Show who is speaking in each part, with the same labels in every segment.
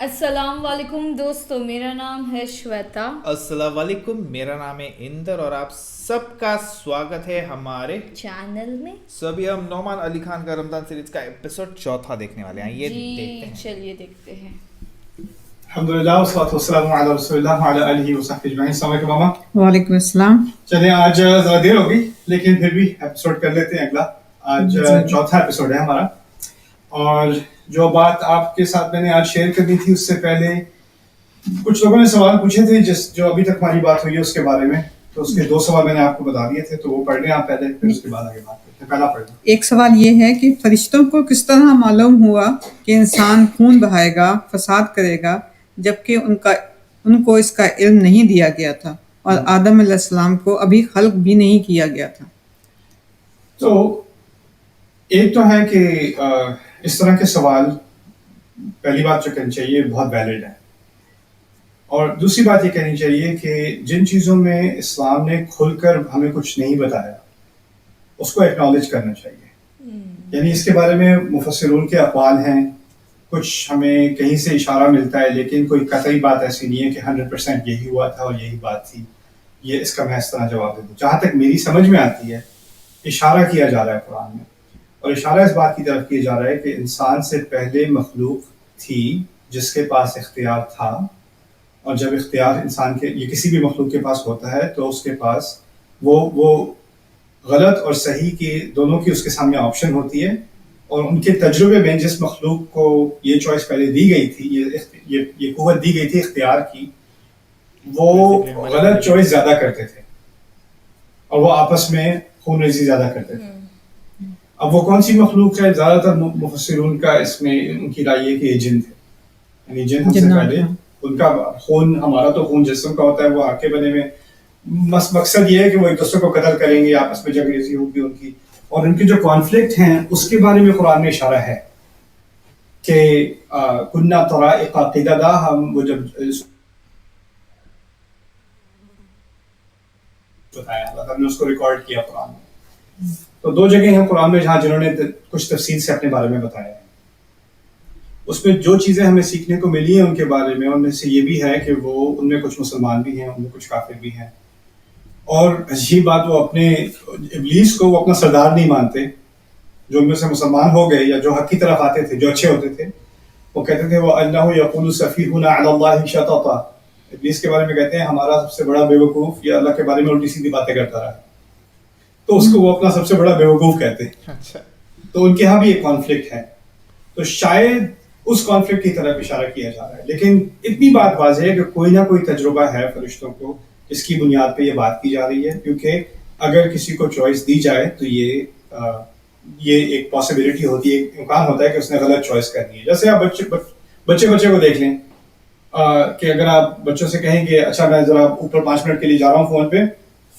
Speaker 1: السلام علیکم دوستو، میرا نام ہے شویتا.
Speaker 2: السلام علیکم، میرا نام ہے اندر اور آپ سب کا سواگت ہے ہمارے
Speaker 1: چینل میں.
Speaker 2: سبھی ہم نعمان علی خان کا رمضان سیریز کا ایپیسوڈ 4 دیکھنے والے ہیں. یہ دیکھتے ہیں.
Speaker 1: چلیے دیکھتے ہیں.
Speaker 3: الحمدللہ والصلاۃ والسلام علی رسول اللہ وعلی آلہ وصحبہ اجمعین. السلام علیکم ماما.
Speaker 4: وعلیکم السلام.
Speaker 3: چلیں آج ذرا دیر ہوگی لیکن پھر بھی ایپیسوڈ کر لیتے ہیں اگلا. آج چوتھا ایپیسوڈ ہے ہمارا اور جو بات آپ کے ساتھ میں نے آج شیئر کرنی تھی اس سے پہلے کچھ لوگوں نے سوال پوچھے تھے جو ابھی تک ہماری بات ہوئی ہے اس کے بارے میں. تو اس کے 2 سوال میں نے آپ کو بتا دیے تھے تو وہ پڑھ لیں آپ پہلے, پھر اس کے بعد آگے بات کرتے ہیں. پہلا پڑھ لیں.
Speaker 4: ایک سوال یہ ہے کہ فرشتوں کو کس طرح معلوم ہوا کہ انسان خون بہائے گا, فساد کرے گا, جبکہ ان کو اس کا علم نہیں دیا گیا تھا اور آدم علیہ السلام کو ابھی خلق بھی نہیں کیا گیا تھا.
Speaker 3: تو ایک تو ہے کہ اس طرح کے سوال پہلی بات جو کرنی چاہیے بہت ویلڈ ہے, اور دوسری بات یہ کہنی چاہیے کہ جن چیزوں میں اسلام نے کھل کر ہمیں کچھ نہیں بتایا اس کو ایکنالج کرنا چاہیے. یعنی اس کے بارے میں مفسرون کے اقوال ہیں, کچھ ہمیں کہیں سے اشارہ ملتا ہے لیکن کوئی قطعی بات ایسی نہیں ہے کہ 100% یہی ہوا تھا اور یہی بات تھی. یہ اس کا میں اس طرح جواب دے دوں. جہاں تک میری سمجھ میں آتی ہے اشارہ کیا جا رہا ہے قرآن میں, اور اشارہ اس بات کی طرف کیا جا رہا ہے کہ انسان سے پہلے مخلوق تھی جس کے پاس اختیار تھا, اور جب اختیار انسان کے یہ کسی بھی مخلوق کے پاس ہوتا ہے تو اس کے پاس وہ غلط اور صحیح کی دونوں کی اس کے سامنے آپشن ہوتی ہے, اور ان کے تجربے میں جس مخلوق کو یہ چوائس پہلے دی گئی تھی, یہ قوت دی گئی تھی اختیار کی, وہ غلط چوائس زیادہ کرتے تھے اور وہ آپس میں خون ریزی زیادہ کرتے تھے. اب وہ کون سی مخلوق ہے؟ زیادہ تر مفسرون کا اس میں ان کی رائے ہے کہ یہ جن تھے. یعنی جن ہم سے پہلے ان کا خون, ہمارا تو خون جسم کا ہوتا ہے, وہ آگ کے بنے میں مقصد یہ ہے کہ وہ ایک دوسرے کو قتل کریں گے, آپس میں جنگ ریزی ہوگی ان کی, اور ان کے جو کانفلکٹ ہیں اس کے بارے میں قرآن میں اشارہ ہے کہ کننا طرائق قددا, ہم وہ جب بتایا اللہ تعالیٰ نے اس کو ریکارڈ کیا قرآن میں. تو 2 جگہیں ہیں قرآن میں جنہوں نے کچھ تفصیل سے اپنے بارے میں بتایا ہے. اس میں جو چیزیں ہمیں سیکھنے کو ملی ہیں ان کے بارے میں, ان میں سے یہ بھی ہے کہ وہ ان میں کچھ مسلمان بھی ہیں, ان میں کچھ کافر بھی ہیں, اور عجیب بات وہ اپنے ابلیس کو وہ اپنا سردار نہیں مانتے. جو ان میں سے مسلمان ہو گئے یا جو حق کی طرف آتے تھے, جو اچھے ہوتے تھے, وہ کہتے تھے وہ انہ یقول سفیہنا علی اللہ شططا. ابلیس کے بارے میں کہتے ہیں ہمارا سب سے بڑا بیوقوف یہ اللہ کے بارے میں الٹی سیدھی باتیں کرتا رہا, تو اس کو وہ اپنا سب سے بڑا بیوقوف کہتے ہیں. تو ان کے ہاں بھی ایک کانفلکٹ ہے, تو شاید اس کانفلکٹ کی طرف اشارہ کیا جا رہا ہے. لیکن اتنی بات واضح ہے کہ کوئی نہ کوئی تجربہ ہے فرشتوں کو جس کی بنیاد پہ یہ بات کی جا رہی ہے, کیونکہ اگر کسی کو چوائس دی جائے تو یہ ایک پاسبلٹی ہوتی ہے, ایک امکان ہوتا ہے کہ اس نے غلط چوائس کرنی ہے. جیسے آپ بچے کو دیکھ لیں کہ اگر آپ بچوں سے کہیں کہ اچھا میں ذرا اوپر 5 منٹ کے لیے جا رہا ہوں فون پہ,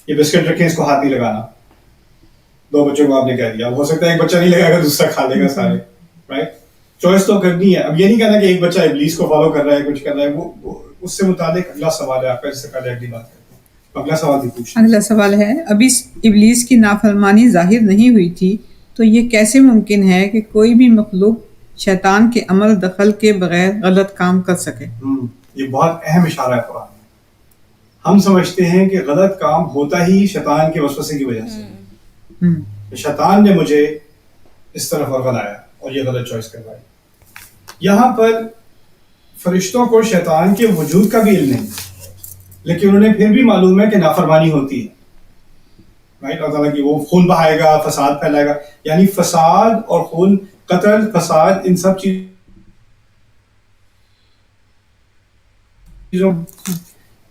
Speaker 3: یہ بسکٹ رکھیں, اس کو ہاتھ نہیں لگانا. 2 بچوں کو آپ نے کہہ دیا, ہو سکتا ہے ایک بچہ نہیں لگائے گا دوسرا کھا لے گا سارے, رائٹ. چوائس تو کرنی ہے. اب یہ نہیں کہنا کہ ایک بچہ ابلیس کو فالو کر رہا ہے, کچھ کر رہا ہے, وہ اس سے متعلق اگلا سوال ہے آپ کا, اس سے پہلے اگلی بات کرتے ہیں. اگلا سوال بھی پوچھیں.
Speaker 4: اگلا سوال ہے, ابھی ابلیس کی نافرمانی ظاہر نہیں ہوئی تھی تو یہ کیسے ممکن ہے کہ کوئی بھی مخلوق شیطان کے عمل دخل کے بغیر غلط کام کر سکے؟
Speaker 3: یہ بہت اہم اشارہ ہے قرآن میں. ہم سمجھتے ہیں کہ غلط کام ہوتا ہی شیطان کے وسوسے کی وجہ سے. شیطان نے مجھے اس طرف ورغلایا اور یہ غلط چوائس کروائی. یہاں پر فرشتوں کو شیطان کے وجود کا بھی علم نہیں, لیکن انہوں نے پھر بھی معلوم ہے کہ نافرمانی ہوتی ہے, رائٹ. اللہ تعالیٰ کی وہ خون بہائے گا, فساد پھیلائے گا, یعنی فساد اور خون, قتل, فساد, ان سب چیزوں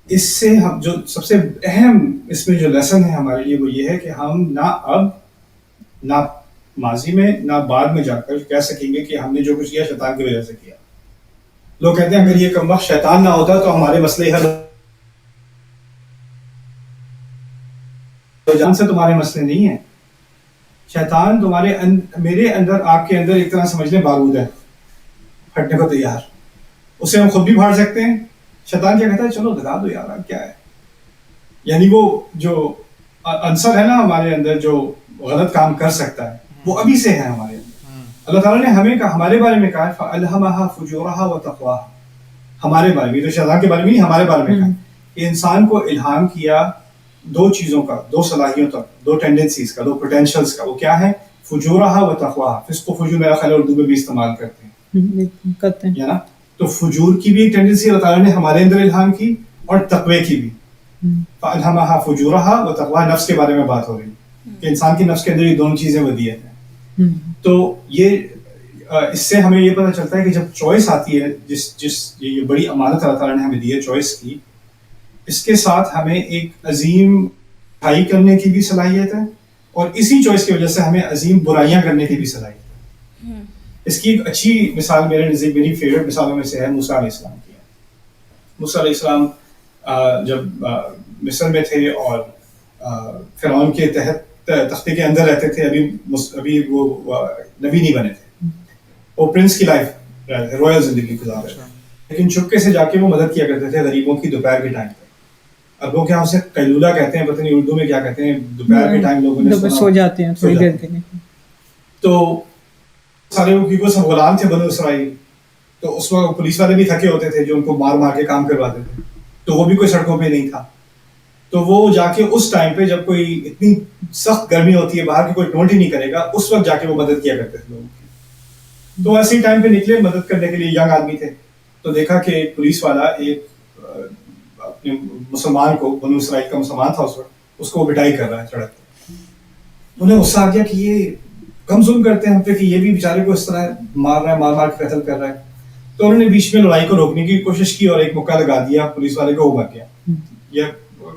Speaker 3: اس سے ہم جو سب سے اہم اس میں جو لیسن ہے ہمارے لیے وہ یہ ہے کہ ہم نہ اب نہ ماضی میں نہ بعد میں جا کر کہہ سکیں گے کہ ہم نے جو کچھ کیا شیطان کی وجہ سے کیا. لوگ کہتے ہیں اگر یہ کم وقت شیطان نہ ہوتا تو ہمارے مسئلے حل, جان سے تمہارے مسئلے نہیں ہیں. شیطان تمہارے میرے اندر, آپ کے اندر ایک طرح سمجھ لیں بارود ہے, پھٹنے کو تیار. اسے ہم خود بھی پھاڑ سکتے ہیں. شیطان کیا کہتا ہے, چلو دکھا دو یار کیا ہے. یعنی وہ جو عنصر ہے نا ہمارے اندر جو غلط کام کر سکتا ہے وہ ابھی سے ہے ہمارے اندر. اللہ تعالیٰ نے ہمیں ہمارے بارے میں کہا فَأَلْهَمَهَا فُجُورَهَا وَتَقْوَاهَا, ہمارے بارے میں, تو شیطان کے بارے میں نہیں, ہمارے بارے میں کہا کہ انسان کو الہام کیا دو چیزوں کا, دو صلاحیتوں کا, دو ٹینڈنسیز کا, دو پوٹینشلز کا. وہ کیا ہے؟ فجورہا و تقواہا. فسق و فجور میرا خیال اردو میں بھی استعمال کرتے ہیں, ہے نا. تو فجور کی بھی ایک ٹینڈنسی اللہ تعالیٰ نے ہمارے اندر الہام کی, اور تقوی کی بھی. فَأَلْهَمَهَا فُجُورَهَا وَتَقْوَاهَا. نفس کے بارے میں بات ہو رہی ہے کہ انسان کی نفس کے اندر یہ دونوں چیزیں ودیعت ہیں. تو یہ اس سے ہمیں یہ پتہ چلتا ہے کہ جب چوائس آتی ہے, جس یہ بڑی امانت اللہ تعالیٰ نے ہمیں دی ہے چوائس کی, اس کے ساتھ ہمیں ایک عظیم بھائی کرنے کی بھی صلاحیت ہے, اور اسی چوائس کی وجہ سے ہمیں عظیم برائیاں کرنے کی بھی صلاحیت ہے. اس کی ایک اچھی مثال میرے نزدیک, میری فیوریٹ مثالوں میں سے ہے موسیٰ علیہ السلام کی. موسیٰ علیہ السلام جب مصر میں تھے اور فرعون کے تحت تختے کے اندر رہتے تھے, ابھی وہ نبی نہیں بنے تھے, وہ پرنس کی لائف رویل زندگی گزار رہے تھے, لیکن چپکے سے جا کے وہ مدد کیا کرتے تھے غریبوں کی دوپہر کے ٹائم پہ. اب وہ کیا اسے قیلولہ کہتے ہیں, پتہ نہیں اردو میں کیا کہتے ہیں, دوپہر کے ٹائم لوگوں نے
Speaker 4: سو جاتے ہیں تھوڑی دیر کے لیے.
Speaker 3: تو سارے وہ سب غلام تھے بنو اسرائیل, تو اس وقت پولیس والے بھی تھکے ہوتے تھے جو ان کو مار مار کے کام کرواتے تھے, تو وہ بھی کوئی سڑکوں پہ نہیں تھا. تو وہ جا کے اس ٹائم پہ جب کوئی اتنی سخت گرمی ہوتی ہے, باہر کی کوئی ٹونٹ ہی نہیں کرے گا, اس وقت جا کے وہ مدد کیا کرتے تھے لوگوں کی. تو ایسے ہی ٹائم پہ نکلے مدد کرنے کے لیے, ینگ آدمی تھے, تو دیکھا کہ پولیس والا ایک اپنے مسلمان کو, بنو اسرائیل کا مسلمان تھا اس وقت, اس کو پٹائی کر رہا ہے سڑک پہ. انہیں غصہ آ گیا کہ یہ کم ظلم کرتے ہیں ہم پہ, کہ یہ بھی بیچارے کو اس طرح مار رہا ہے, مار مار کے قتل کر رہا ہے. تو انہوں نے بیچ میں لڑائی کو روکنے کی کوشش کی اور ایک مکہ لگا دیا پولیس والے کو, وہ مر گیا. یہ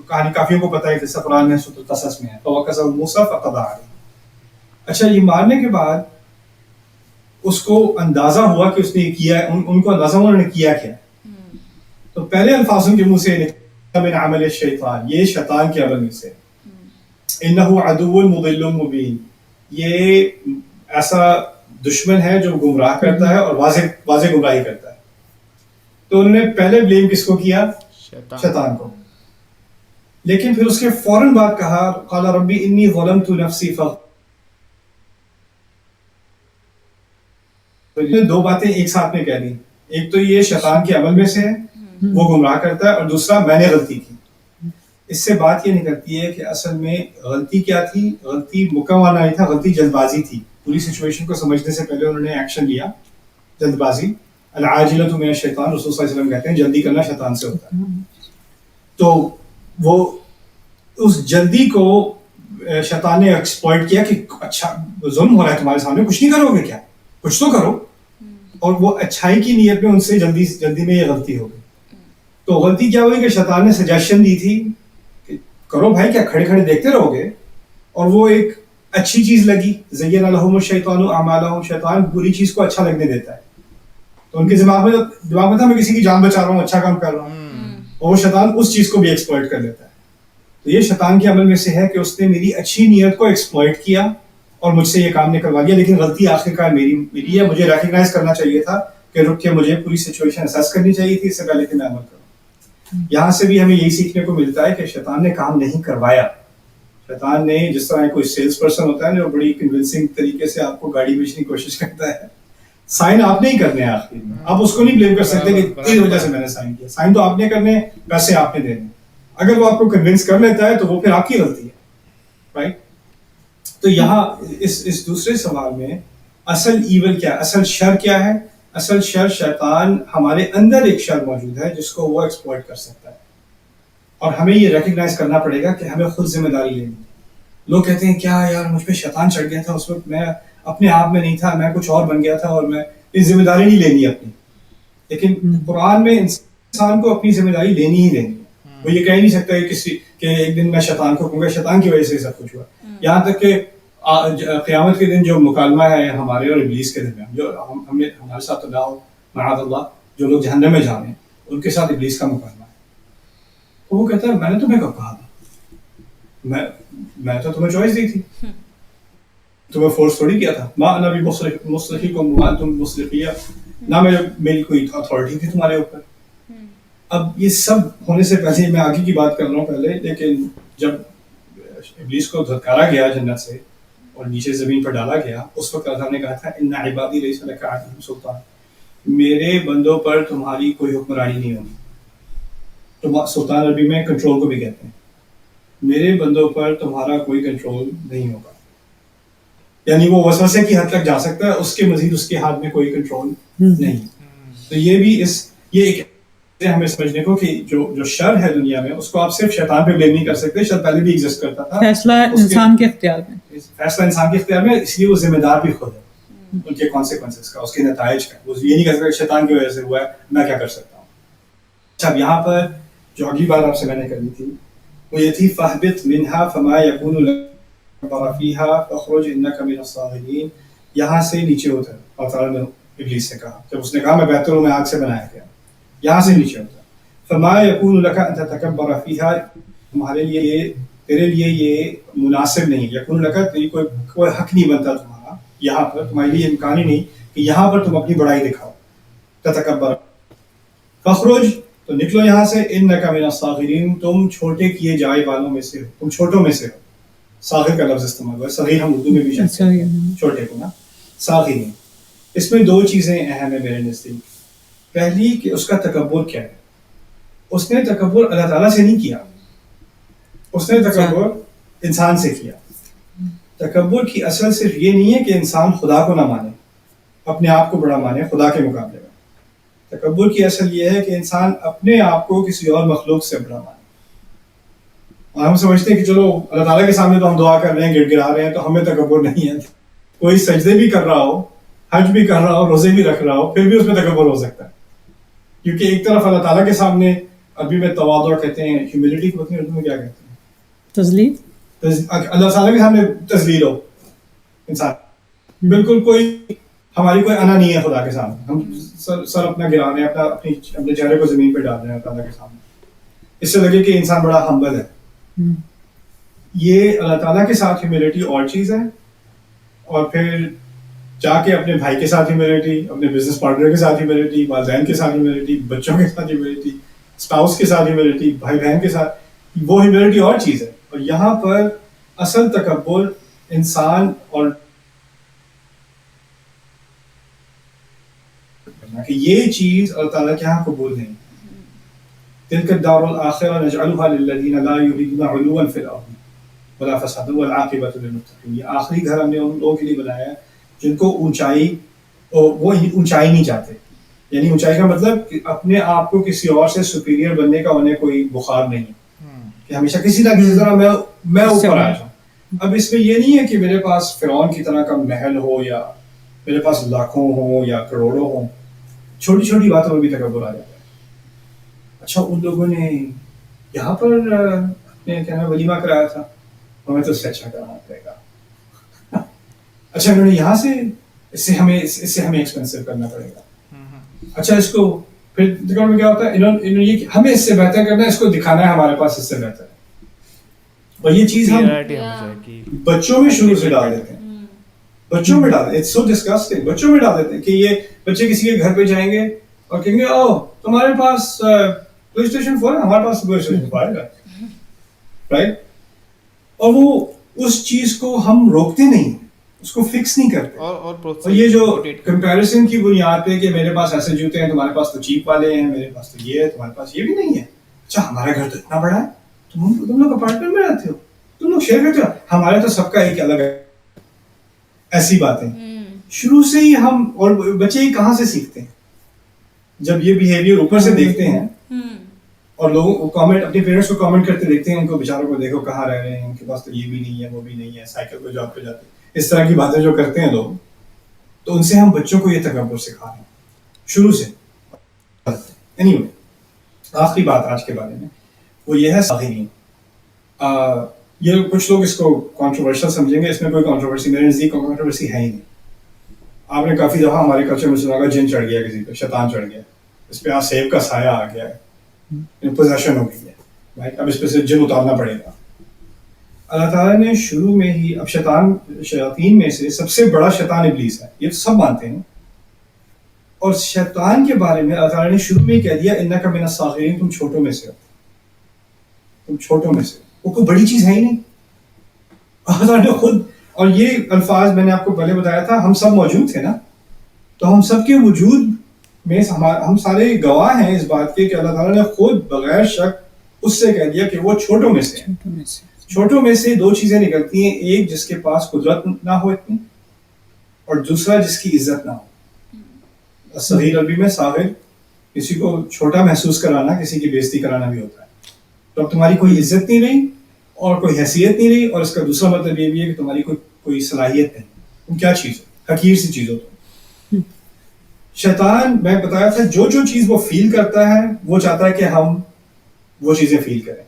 Speaker 3: کہانی کافیوں کو پتہ ہے, جیسا قرآن میں سورۃ القصص میں ہے, فَوَقَذَهُ مُوسَىٰ فَقَضَىٰ عَلَيْهِ. اچھا, یہ مارنے کے بعد اس کو اندازہ ہوا کہ اس نے کیا, ان کو اندازہ ہوا انہوں نے کیا کیا. تو پہلے الفاظ ان کے منہ سے نکلا من عمل الشیطان, یہ شیطان کے عمل میں سے, إِنَّهُ عَدُوٌّ مُضِلٌّ مُبِينٌ, یہ ایسا دشمن ہے جو گمراہ کرتا ہے اور واضح گمراہی کرتا ہے. تو انہوں نے پہلے بلیم کس کو کیا؟ شیطان کو. لیکن پھر اس کے فوراً بعد کہا قال ربی انی ظلمت نفسی فغفر. دو باتیں ایک ساتھ میں کہہ دی, ایک تو یہ شیطان کے عمل میں سے ہے, وہ گمراہ کرتا ہے, اور دوسرا میں نے غلطی کی. اس سے بات یہ نکلتی ہے کہ اصل میں غلطی کیا تھی؟ غلطی مکمل نہیں تھا, غلطی جلد بازی تھی. پوری سچویشن کو سمجھنے سے پہلے انہوں نے ایکشن لیا, جلد بازی. العاجلۃ من الشیطان, رسول صلی اللہ علیہ وسلم کہتے ہیں جلدی کرنا شیطان سے ہوتا ہے. تو وہ اس جلدی کو شیطان نے ایکسپلائٹ کیا کہ اچھا ظلم ہو رہا ہے تمہارے سامنے, کچھ نہیں کرو گے کیا, کچھ تو کرو. اور وہ اچھائی کی نیت میں ان سے جلدی میں یہ غلطی ہو گئی. تو غلطی کیا ہوئی کہ شیطان نے سجیشن دی تھی کہ کرو بھائی, کیا کھڑے کھڑے دیکھتے رہو گے, اور وہ ایک اچھی چیز لگی. زین لہم الشیطان اعمالہم, شیطان بری چیز کو اچھا لگنے دیتا ہے. تو ان کے دماغ میں تھا میں کسی کی جان بچا رہا ہوں, اچھا کام کر رہا ہوں, اور وہ شیطان اس چیز کو بھی ایکسپلائٹ کر لیتا ہے. تو یہ شیطان کے عمل میں سے ہے کہ اس نے میری اچھی نیت کو ایکسپلائٹ کیا اور مجھ سے یہ کام نکلوا لیا, لیکن غلطی آخرکار میری ہے. مجھے ریکگنائز کرنا چاہیے تھا کہ رک کے مجھے پوری سچویشن اسیس کرنی چاہیے تھی اس سے پہلے کہ میں عمل کروں. یہاں سے بھی ہمیں یہی سیکھنے کو ملتا ہے کہ شیطان نے کام نہیں کروایا. شیطان نے, جس طرح کوئی سیلس پرسن ہوتا ہے جو بڑی کنونسنگ طریقے سے آپ کو گاڑی بیچنے کی کوشش کرتا ہے, سائن آپ نہیں کرنے ہیں آخر میں, آپ اس کو نہیں بلیم کر سکتے کہ تیری وجہ سے میں نے سائن کیا. سائن تو آپ نے کرنے, پیسے آپ نے دینے. اگر وہ آپ کو کنونس کر لیتا ہے تو وہ پھر آپ کی غلطی ہے, رائٹ. تو یہاں اس دوسرے سوال میں اصل ایول کیا ہے, اصل شر کیا ہے؟ اصل شر شیطان, ہمارے اندر ایک شر موجود ہے جس کو وہ ایکسپلائٹ کر سکتا ہے, اور ہمیں یہ ریکگنائز کرنا پڑے گا کہ ہمیں خود ذمہ داری لینی. لوگ کہتے ہیں کیا یار مجھ پہ شیطان چڑھ گیا تھا, اس وقت میں اپنے آپ میں نہیں تھا, میں کچھ اور بن گیا تھا, اور میں اس ذمہ داری نہیں لینی اپنی. لیکن قرآن میں انسان کو اپنی ذمہ داری لینی ہی لینی ہے. وہ یہ کہہ نہیں سکتا کہ ایک دن میں شیطان کو کہوں گا شیطان کی وجہ سے سب کچھ ہوا. یہاں تک کہ قیامت کے دن جو مکالمہ ہے ہمارے اور ابلیس کے درمیان, جو ہمارے ساتھ تو نہ ہو معاذ اللہ, جو لوگ جہنم میں جانے ہیں ان کے ساتھ ابلیس کا مکالمہ ہے. تو وہ کہتا ہے میں نے تمہیں کب کہا تھا, میں تو تمہیں چوائس دی تھی, تمہیں فورس تھوڑی کیا تھا. ما انا بمصرخکم وما انتم بمصرخیہ, نہ میری کوئی اتھارٹی تھی تمہارے اوپر. اب یہ سب ہونے سے پہلے میں آگے کی بات کر رہا ہوں پہلے, لیکن جب ابلیس کو دھتکارا گیا جنت سے اور نیچے زمین پر ڈالا گیا, اس وقت اللہ نے کہا تھا ان عبادی لیس لک علیہم سلطان, میرے بندوں پر تمہاری کوئی حکمرانی نہیں ہوگی. تو سلطان عربی میں کنٹرول کو بھی کہتے ہیں. میرے بندوں پر تمہارا کوئی کنٹرول نہیں ہوگا, یعنی وہ وسوسے کی حد تک جا سکتا ہے, اس کے مزید اس کے ہاتھ میں کوئی کنٹرول نہیں. تو یہ بھی یہ ایک ہمیں سمجھنے کو کہ جو شر ہے دنیا میں اس کو آپ صرف شیطان پہ بلیم نہیں کر سکتے. شر پہلے بھی ایگزسٹ کرتا تھا,
Speaker 4: فیصلہ انسان کے اختیار میں,
Speaker 3: فیصلہ انسان کے اختیار میں, اس لیے وہ ذمہ دار بھی خود ہے ان کے کانسیکوینسز کا, اس کے نتائج کا. وہ یہ نہیں کہہ سکتا شیطان کی وجہ سے ہوا ہے, میں کیا کر سکتا ہوں. اچھا, اب یہاں پر جو اگلی بات آپ سے میں نے کرنی تھی وہ یہ تھی فَاهْبِطْ مِنْهَا فَمَا يَكُونُ لَكَ فِيهَا فَاخْرُجْ إِنَّكَ مِنَ الصَّاغِرِينَ. یہاں سے نیچے اتر. اللہ تعالیٰ نے ابلیس سے کہا, جب اس نے کہا میں بہتر ہوں, میں آگ سے بنایا گیا, یہاں سے نیچے اتر. فَمَا يَكُونُ لَكَ أَن تَتَكَبَّرَ فِيهَا, تمہارے لیے تیرے لیے یہ مناسب نہیں. یکون لکا تیری کوئی حق نہیں بنتا تمہارا یہاں پر, تمہارے لیے امکان ہی نہیں کہ یہاں پر تم اپنی بڑائی دکھاؤ. تتکبر فخرج, تو نکلو یہاں سے. انک من الصاغرین, تم چھوٹے کیے جائے والوں میں سے ہو, تم چھوٹوں میں سے ہو. صاغر کا لفظ استعمال ہوا ہے, صغیر ہم اردو میں بھی کہتے ہیں چھوٹے کو نا, صاغرین. اس میں دو چیزیں اہم ہیں میرے نزدیک. پہلی کہ اس کا تکبر کیا ہے. اس نے تکبر اللہ تعالیٰ سے نہیں کیا, اس نے تکبر انسان سے کیا. تکبر کی اصل صرف یہ نہیں ہے کہ انسان خدا کو نہ مانے, اپنے آپ کو بڑا مانے خدا کے مقابلے میں. تکبر کی اصل یہ ہے کہ انسان اپنے آپ کو کسی اور مخلوق سے بڑا مانے. اور ہم سمجھتے ہیں کہ چلو اللہ تعالیٰ کے سامنے تو ہم دعا کر رہے ہیں, گڑ گڑا رہے ہیں, تو ہمیں تکبر نہیں ہے. کوئی سجدے بھی کر رہا ہو, حج بھی کر رہا ہو, روزے بھی رکھ رہا ہو, پھر بھی اس میں تکبر ہو سکتا ہے. کیونکہ ایک طرف اللہ تعالیٰ کے سامنے, عربی میں تواضع کہتے ہیں, ہیوملٹی کو اردو میں کیا کہتے ہیں,
Speaker 4: تذلیل.
Speaker 3: اللہ تعالیٰ کے سامنے تذلیل ہو انسان, بالکل کوئی ہماری کوئی انا نہیں ہے خدا کے سامنے. ہم سر اپنا گرا رہے ہیں, اپنے چہرے کو زمین پہ ڈال رہے ہیں اللہ تعالیٰ کے سامنے. اس سے لگے کہ انسان بڑا ہمبل ہے. یہ اللہ تعالیٰ کے ساتھ ہیوملٹی اور چیز ہے, اور پھر جا کے اپنے بھائی کے ساتھ ہیوملٹی, اپنے بزنس پارٹنر کے ساتھ ہیوملٹی, والدین کے ساتھ ہیوملٹی, بچوں کے ساتھ ہیوملٹی, اسپاؤس کے ساتھ ہیوملٹی, بھائی بہن کے ساتھ, وہ ہیوملٹی اور چیز ہے. اور یہاں پر اصل تکبر انسان اور کہ یہ چیز اللہ تعالیٰ کے ہاں قبول نہیں. تلک الدار الآخرہ نجعلها للذین لا یریدون علوا فی الارض ولا فسادا والعاقبۃ للمتقین. یہ آخری گھر ہم نے ان لوگوں کے لیے بنایا ہے جن کو اونچائی, وہ اونچائی نہیں چاہتے. یعنی اونچائی کا مطلب کہ اپنے آپ کو کسی اور سے سپیریئر بننے کا انہیں کوئی بخار نہیں ہے کہ ہمیشہ کسی نہ کسی طرح میں اوپر آ جاؤں. اب اس میں یہ نہیں ہے کہ میرے پاس فرعون کی طرح کا محل ہو, یا میرے پاس لاکھوں ہوں یا کروڑوں ہوں. چھوٹی چھوٹی باتوں میں بھی تکبر آ جاتا ہے. اچھا, ان لوگوں نے یہاں پر اپنے کہنا ولیمہ کرایا تھا, ہمیں تو اس سے اچھا کرانا پڑے گا. اچھا, انہوں نے یہاں سے اس سے ہمیں ایکسپینسو کرنا پڑے گا. اچھا, اس کو پھر دکان میں کیا ہوتا ہے, انہوں نے یہ ہمیں اس سے بہتر کرنا ہے, اس کو دکھانا ہے ہمارے پاس اس سے بہتر ہے. اور یہ چیز ہم بچوں میں شروع سے ڈال دیتے ہیں, بچوں میں ڈال دیتے ہیں. It's so disgusting. بچوں میں ڈال دیتے ہیں کہ یہ بچے کسی کے گھر پہ جائیں گے اور کہیں گے او تمہارے پاس پلے اسٹیشن 4 ہے, ہمارے پاس پلے اسٹیشن 5 ہے, رائٹ. اور وہ اس چیز کو ہم روکتے نہیں, اس کو فکس نہیں کرتے. اور یہ جو کمپیریزن کی بنیاد پہ کہ میرے پاس ایسے جوتے ہیں, تمہارے پاس تو چیپ والے ہیں, میرے پاس تو یہ ہے, تمہارے پاس یہ بھی نہیں ہے. اچھا, ہمارا گھر تو اتنا بڑا ہے, تم لوگ اپارٹمنٹ میں رہتے ہو, تم لوگ شیئر کرتے ہو, ہمارے تو سب کا ایک الگ ہے. ایسی باتیں شروع سے ہی ہم, اور بچے ہی کہاں سے سیکھتے ہیں جب یہ بیہیویئر اوپر سے دیکھتے ہیں اور لوگوں کامنٹ, اپنے پیرنٹس کو کامنٹ کرتے دیکھتے ہیں, ان کو بیچاروں کو دیکھو کہاں رہ رہے ہیں, ان کے پاس تو یہ بھی نہیں ہے, وہ بھی نہیں ہے, سائیکل پہ جاب پہ جاتے ہیں, اس طرح کی باتیں جو کرتے ہیں لوگ, تو ان سے ہم بچوں کو یہ تکبر سکھا رہے ہیں شروع سے. Anyway, آخری بات آج کے بارے میں وہ یہ ہے صاغرین. یہ کچھ لوگ اس کو کنٹروورشل سمجھیں گے, اس میں کوئی کنٹروورسی میرے نزدیک کنٹروورسی ہے ہی نہیں. آپ نے کافی دفعہ ہمارے کلچر میں سنا ہوگا جن چڑھ گیا کسی پہ, شیطان چڑھ گیا, اس پہ سیب کا سایہ آ گیا ہے, پوزیشن ہو گئی ہے, اب اس پہ سے جن اتارنا پڑے گا. اللہ تعالیٰ نے شروع میں ہی, اب شیاطین میں سے سب سے بڑا شیطان ابلیس ہے, یہ تو سب مانتے ہیں. اور شیطان کے بارے میں اللہ تعالیٰ نے شروع میں ہی کہہ دیا انک من الصاغرین, تم چھوٹوں میں سے ہو, تم چھوٹوں میں سے. وہ کوئی بڑی چیز ہے ہی نہیں. اللہ تعالیٰ نے خود, اور یہ الفاظ میں نے آپ کو پہلے بتایا تھا, ہم سب موجود تھے نا, تو ہم سب کے وجود میں ہم سارے گواہ ہیں اس بات کے کہ اللہ تعالیٰ نے خود بغیر شک اس سے کہہ دیا کہ وہ چھوٹوں میں سے چھوٹوں میں سے دو چیزیں نکلتی ہیں, ایک جس کے پاس قدرت نہ ہو اتنی, اور دوسرا جس کی عزت نہ ہو. صغیر عربی میں صاغر کسی کو چھوٹا محسوس کرانا, کسی کی بےزتی کرانا بھی ہوتا ہے. تو اب تمہاری کوئی عزت نہیں رہی اور کوئی حیثیت نہیں رہی, اور اس کا دوسرا مطلب یہ بھی ہے کہ تمہاری کوئی صلاحیت نہیں. تم کیا چیز ہو, حقیر سی چیز ہو تم. شیطان, میں بتایا تھا, جو چیز وہ فیل کرتا ہے وہ چاہتا ہے کہ ہم وہ چیزیں فیل کریں.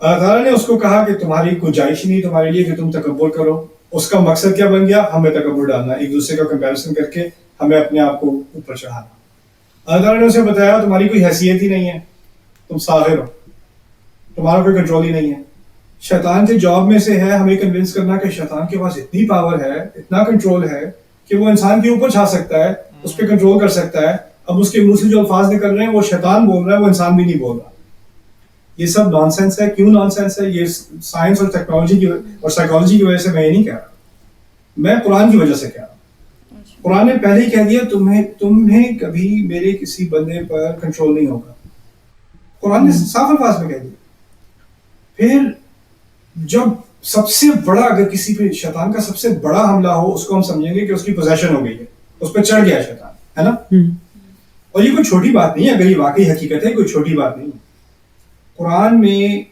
Speaker 3: اللہ تعالیٰ نے اس کو کہا کہ تمہاری گنجائش نہیں تمہارے لیے کہ تم تکبر کرو. اس کا مقصد کیا بن گیا؟ ہمیں تکبر ڈالنا, ایک دوسرے کا کمپیریزن کر کے ہمیں اپنے آپ کو اوپر چڑھانا. اللہ تعالیٰ نے اسے بتایا تمہاری کوئی حیثیت ہی نہیں ہے, تم ساحر ہو, تمہارا کوئی کنٹرول ہی نہیں ہے. شیطان کے جاب میں سے ہے ہمیں کنونس کرنا کہ شیطان کے پاس اتنی پاور ہے, اتنا کنٹرول ہے کہ وہ انسان کے اوپر چھا سکتا ہے, اس پہ کنٹرول کر سکتا ہے. اب اس کے منہ سے جو الفاظ نکل رہے ہیں وہ شیطان بول رہا ہے, وہ انسان بھی نہیں بول رہا. یہ سب نان سینس ہے. کیوں نان سینس ہے؟ یہ سائنس اور ٹیکنالوجی کی اور سائیکالوجی کی وجہ سے میں یہ نہیں کہہ رہا, میں قرآن کی وجہ سے کہہ رہا ہوں. قرآن نے پہلے ہی کہہ دیا تمہیں کبھی میرے کسی بندے پر کنٹرول نہیں ہوگا. قرآن نے صاف الفاظ میں کہہ دیا. پھر جب سب سے بڑا, اگر کسی پہ شیطان کا سب سے بڑا حملہ ہو, اس کو ہم سمجھیں گے کہ اس کی پوزیشن ہو گئی ہے, اس پہ چڑھ گیا شیطان, ہے نا. اور یہ کوئی چھوٹی بات نہیں ہے, اگر یہ واقعی حقیقت ہے, کوئی چھوٹی بات نہیں ہے. قرآن میں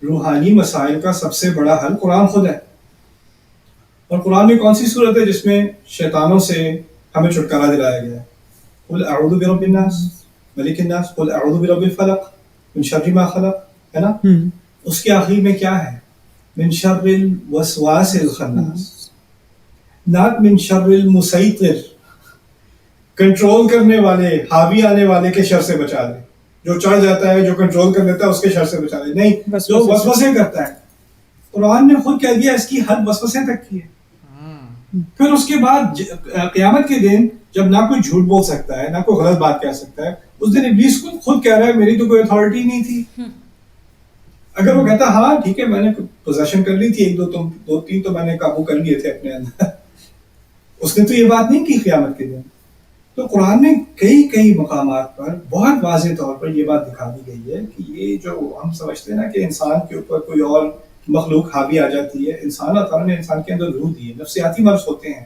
Speaker 3: روحانی مسائل کا سب سے بڑا حل قرآن خود ہے. اور قرآن میں کون سی صورت ہے جس میں شیطانوں سے ہمیں چھٹکارا دلایا گیا ہے؟ قل اعوذ برب الناس ملک الناس قل اعوذ برب الفلق من شر ما خلق, ہے نا. اس کے آخر میں کیا ہے؟ من شر الوسواس الخناس, نات من شر المسیطر, کنٹرول کرنے والے, حاوی آنے والے کے شر سے بچا لے. جو چڑھ جاتا ہے, جو کنٹرول کر لیتا ہے, اس کے شر سے بچا لے. نہیں, جو وسوسے کرتا ہے. قرآن نے خود کہہ دیا اس کی حد وسوسے تک کی ہے. پھر اس کے بعد قیامت کے دن جب نہ کوئی جھوٹ بول سکتا ہے, نہ کوئی غلط بات کہہ سکتا ہے, اس دن ابلیس خود کہہ رہا ہے میری تو کوئی اتھارٹی نہیں تھی. اگر وہ کہتا ہاں ٹھیک ہے میں نے پوزیشن کر لی تھی, ایک دو تین تو میں نے قابو کر لیے تھے اپنے اندر, اس نے تو یہ بات نہیں کی قیامت کے دن. تو قرآن میں کئی مقامات پر بہت واضح طور پر یہ بات دکھا دی گئی ہے کہ یہ جو ہم سمجھتے ہیں نا کہ انسان کے اوپر کوئی اور مخلوق حاوی آ جاتی ہے, انسان, اللہ تعالیٰ نے انسان کے اندر روح دی ہے. نفسیاتی مرض ہوتے ہیں,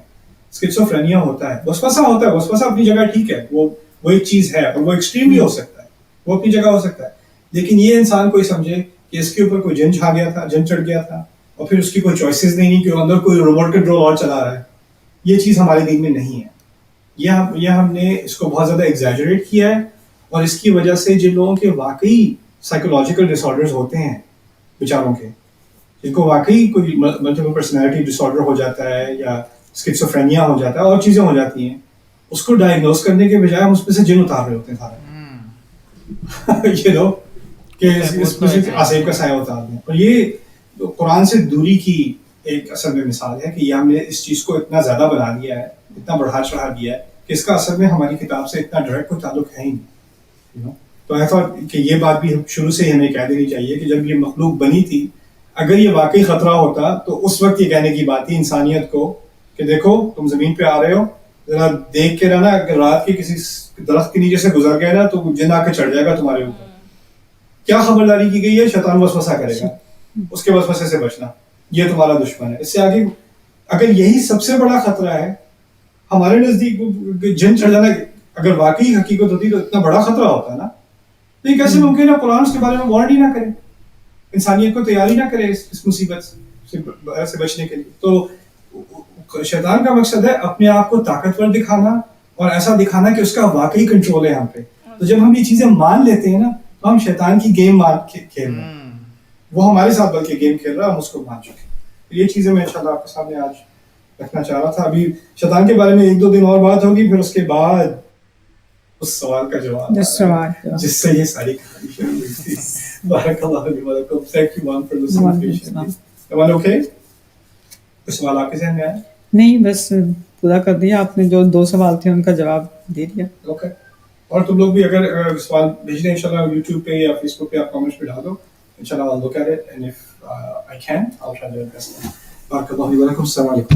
Speaker 3: اسکیزوفرینیا ہوتا ہے, وسوسہ ہوتا ہے. وسوسہ اپنی جگہ ٹھیک ہے, وہ ایک چیز ہے, اور وہ ایکسٹریم بھی ہو سکتا ہے, وہ اپنی جگہ ہو سکتا ہے. لیکن یہ انسان کوئی سمجھے کہ اس کے اوپر کوئی جن چھا گیا تھا, جن چڑھ گیا تھا, اور پھر اس کی کوئی چوائسیز نہیں کہ اندر کوئی ریموٹ کنٹرول اور چلا رہا ہے, یہ چیز ہمارے دین میں نہیں ہے. یہ ہم نے اس کو بہت زیادہ ایگزیجریٹ کیا ہے, اور اس کی وجہ سے جن لوگوں کے واقعی سائیکولوجیکل ڈس آرڈرز ہوتے ہیں, بیچاروں کے, جن کو واقعی کوئی ملٹیپل پرسنالٹی ڈس آرڈر ہو جاتا ہے یا اسکیزوفرینیا ہو جاتا ہے, اور چیزیں ہو جاتی ہیں, اس کو ڈائگنوز کرنے کے بجائے ہم اس میں سے جن اتار رہے ہوتے ہیں سارے. یہ لو کہ اس میں سے آصف کا سایہ اتار دیں. اور یہ قرآن سے دوری کی ایک اصل میں مثال ہے کہ یہ ہم نے اس چیز کو اتنا زیادہ بنا دیا ہے, اتنا بڑھا چڑھا دیا ہے کہ اس کا اصل میں ہماری کتاب سے اتنا ڈائریکٹ کوئی تعلق ہے ہی نہیں. تو ایسا کہ یہ بات بھی شروع سے ہی ہمیں کہہ دینی چاہیے کہ جب یہ مخلوق بنی تھی, اگر یہ واقعی خطرہ ہوتا تو اس وقت یہ کہنے کی بات تھی انسانیت کو کہ دیکھو تم زمین پہ آ رہے ہو, ذرا دیکھ کے رہنا, اگر رات کے کسی درخت کے نیچے سے گزر گئے نا تو جن آ کے چڑھ جائے گا تمہارے اوپر. کیا خبرداری کی گئی ہے؟ شیطان وسوسہ کرے گا, اس کے وسوسے سے بچنا, یہ تمہارا دشمن ہے. اس سے آگے اگر یہی سب سے بڑا خطرہ ہے ہمارے نزدیک, جن چڑھ جانا اگر واقعی حقیقت ہوتی تو اتنا بڑا خطرہ ہوتا ہے نا. تو یہ کیسے ممکن ہے قرآن اس کے بارے میں وارن ہی نہ کرے, انسانیت کو تیاری نہ کرے اس مصیبت سے بچنے کے لیے. تو شیطان کا مقصد ہے اپنے آپ کو طاقتور دکھانا, اور ایسا دکھانا کہ اس کا واقعی کنٹرول ہے ہم پہ. تو جب ہم یہ چیزیں مان لیتے ہیں نا تو ہم شیطان کی گیم کھیل رہے ہیں, وہ ہمارے ساتھ بلکہ گیم کھیل رہا ہے, ہم اس کو مان چکے. یہ چیزیں میں انشاءاللہ آپ کے سامنے آج رکھنا چاہ رہا تھا. ابھی شیطان کے بارے میں 1-2 دن اور بات ہوگی, پھر اس کے بعد اس سوال کا جواب جس سے یہ ساری کہانی شروع ہوئی تھی. بارک اللہ علیہ وسلم. Thank you one for listening patiently. Everyone okay? کوئی سوال آپ کے ذہن میں آیا؟
Speaker 4: نہیں, بس پورا کر دیا آپ نے, جو 2 سوال تھے ان کا جواب دے دیا.
Speaker 3: اوکے. اور تم لوگ بھی اگر سوال بھیج دیں انشاءاللہ یوٹیوب پہ یا فیس بک پہ آپ کامنٹس پہ ڈال دو, انشاءاللہ I'll look at it and if I can I'll try to address them. بارک اللہ علیہ وسلم. السلام علیکم.